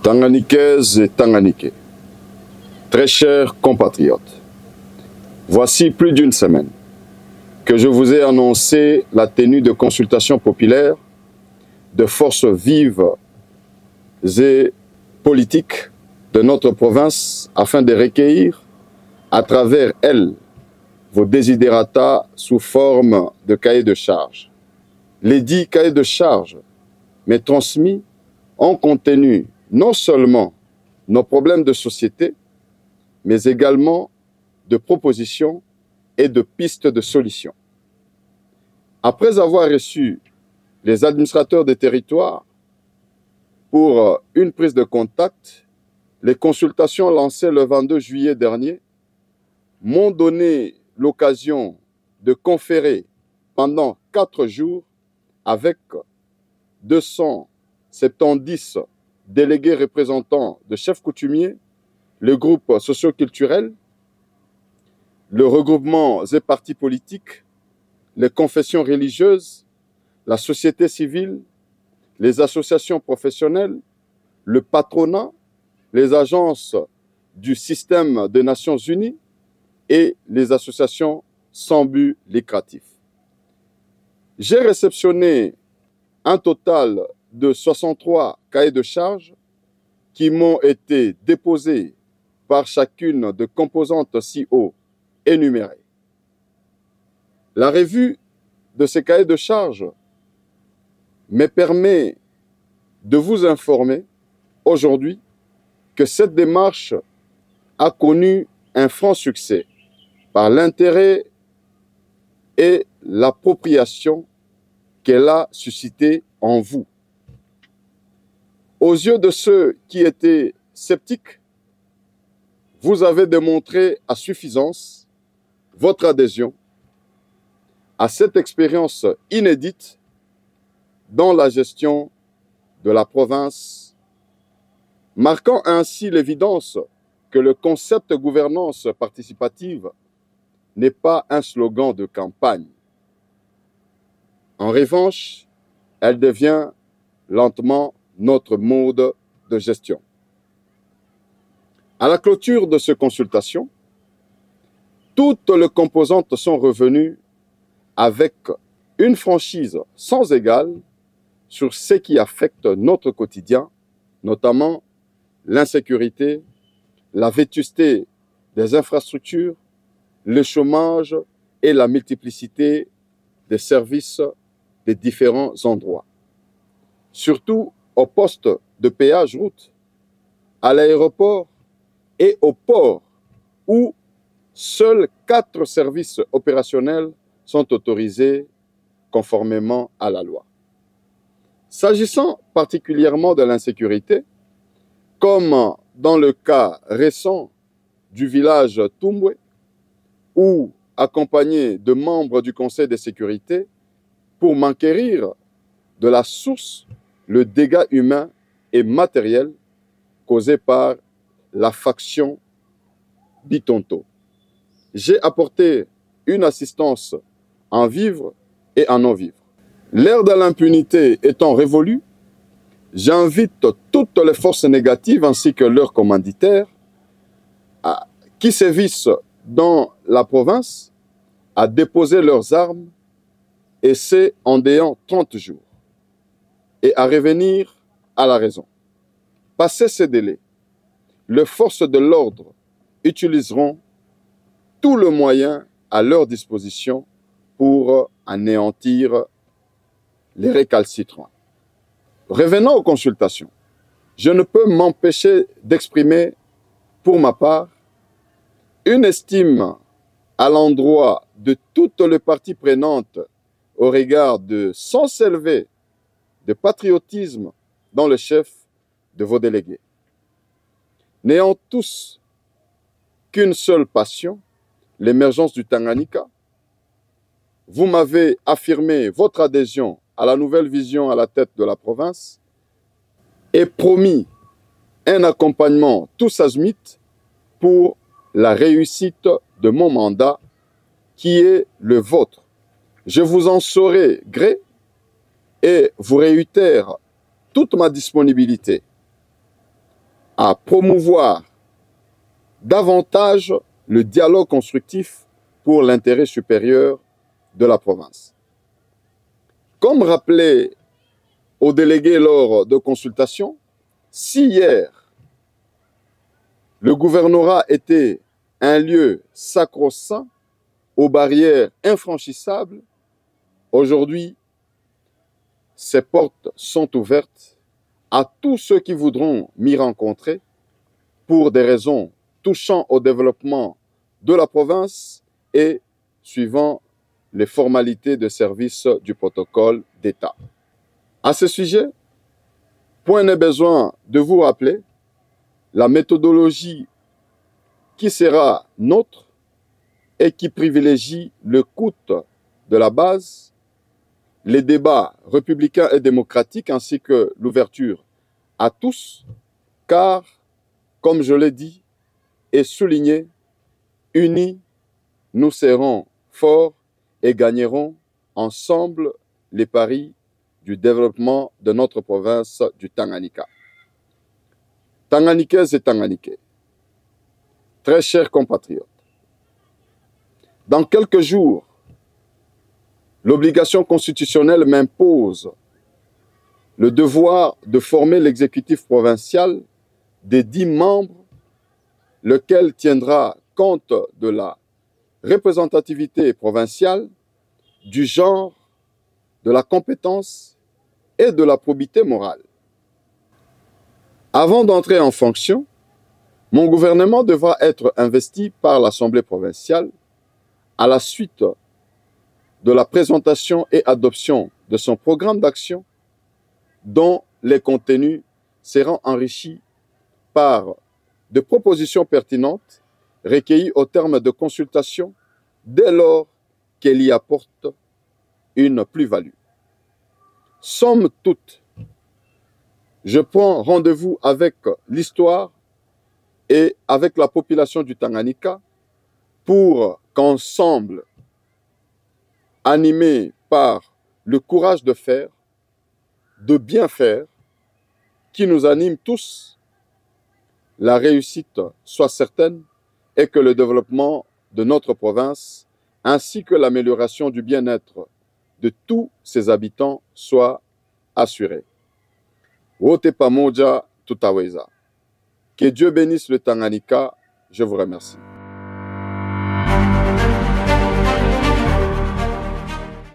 Tanganiquaises et Tanganiquais, très chers compatriotes, voici plus d'une semaine que je vous ai annoncé la tenue de consultations populaires de forces vives et politiques de notre province afin de recueillir à travers elles vos desiderata sous forme de cahiers de charges. Les dits cahiers de charges, mais transmis, ont contenu non seulement nos problèmes de société, mais également de propositions et de pistes de solutions. Après avoir reçu les administrateurs des territoires pour une prise de contact, les consultations lancées le 22 juillet dernier m'ont donné l'occasion de conférer pendant 4 jours avec 270 délégués représentants de chefs coutumiers, le groupe socio-culturel, le regroupement des partis politiques, les confessions religieuses, la société civile, les associations professionnelles, le patronat, les agences du système des Nations Unies et les associations sans but lucratif. J'ai réceptionné un total de 63 cahiers de charges qui m'ont été déposés par chacune des composantes ci-haut énumérées. La revue de ces cahiers de charges me permet de vous informer aujourd'hui que cette démarche a connu un franc succès par l'intérêt et l'appropriation qu'elle a suscité en vous. Aux yeux de ceux qui étaient sceptiques, vous avez démontré à suffisance votre adhésion à cette expérience inédite dans la gestion de la province, marquant ainsi l'évidence que le concept de gouvernance participative n'est pas un slogan de campagne. En revanche, elle devient lentement notre mode de gestion. À la clôture de ces consultations, toutes les composantes sont revenues avec une franchise sans égale sur ce qui affecte notre quotidien, notamment l'insécurité, la vétusté des infrastructures, le chômage et la multiplicité des services des différents endroits. Surtout au poste de péage route, à l'aéroport et au port où seuls 4 services opérationnels sont autorisés conformément à la loi. S'agissant particulièrement de l'insécurité, comme dans le cas récent du village Tumbwe, où, accompagné de membres du Conseil de sécurité, pour m'enquérir de la source, le dégât humain et matériel causé par la faction Bitonto. J'ai apporté une assistance en vivre et en non-vivre. L'ère de l'impunité étant révolue, j'invite toutes les forces négatives ainsi que leurs commanditaires qui sévissent dans la province à déposer leurs armes, et c'est en déant 30 jours, et à revenir à la raison. Passé ces délais, les forces de l'ordre utiliseront tous les moyens à leur disposition pour anéantir les récalcitrants. Revenant aux consultations, je ne peux m'empêcher d'exprimer, pour ma part, une estime à l'endroit de toutes les parties prenantes au regard de sans élevé de patriotisme dans le chef de vos délégués. N'ayant tous qu'une seule passion, l'émergence du Tanganyika, vous m'avez affirmé votre adhésion à la nouvelle vision à la tête de la province et promis un accompagnement tous azimuts pour la réussite de mon mandat qui est le vôtre. Je vous en saurai gré et vous réitère toute ma disponibilité à promouvoir davantage le dialogue constructif pour l'intérêt supérieur de la province. Comme rappelé aux délégués lors de consultations, si hier le gouvernorat était un lieu sacro-saint aux barrières infranchissables, aujourd'hui, ses portes sont ouvertes à tous ceux qui voudront m'y rencontrer pour des raisons touchant au développement de la province et suivant les formalités de service du protocole d'État. À ce sujet, point n'est besoin de vous rappeler la méthodologie qui sera nôtre et qui privilégie l'écoute de la base, les débats républicains et démocratiques ainsi que l'ouverture à tous, car, comme je l'ai dit et souligné, unis, nous serons forts et gagnerons ensemble les paris du développement de notre province du Tanganyika. Tanganiquaises et Tanganiquais, très chers compatriotes, dans quelques jours, l'obligation constitutionnelle m'impose le devoir de former l'exécutif provincial des 10 membres, lequel tiendra compte de la représentativité provinciale, du genre, de la compétence et de la probité morale. Avant d'entrer en fonction, mon gouvernement devra être investi par l'Assemblée provinciale à la suite de la présentation et adoption de son programme d'action dont les contenus seront enrichis par de propositions pertinentes recueillies au terme de consultations dès lors qu'elles y apportent une plus-value. Somme toute, je prends rendez-vous avec l'histoire et avec la population du Tanganyika pour qu'ensemble, animés par le courage de faire, de bien faire, qui nous anime tous, la réussite soit certaine et que le développement de notre province ainsi que l'amélioration du bien-être de tous ses habitants soit assuré. Wote pamoja tutaweza. Que Dieu bénisse le Tanganyika. Je vous remercie.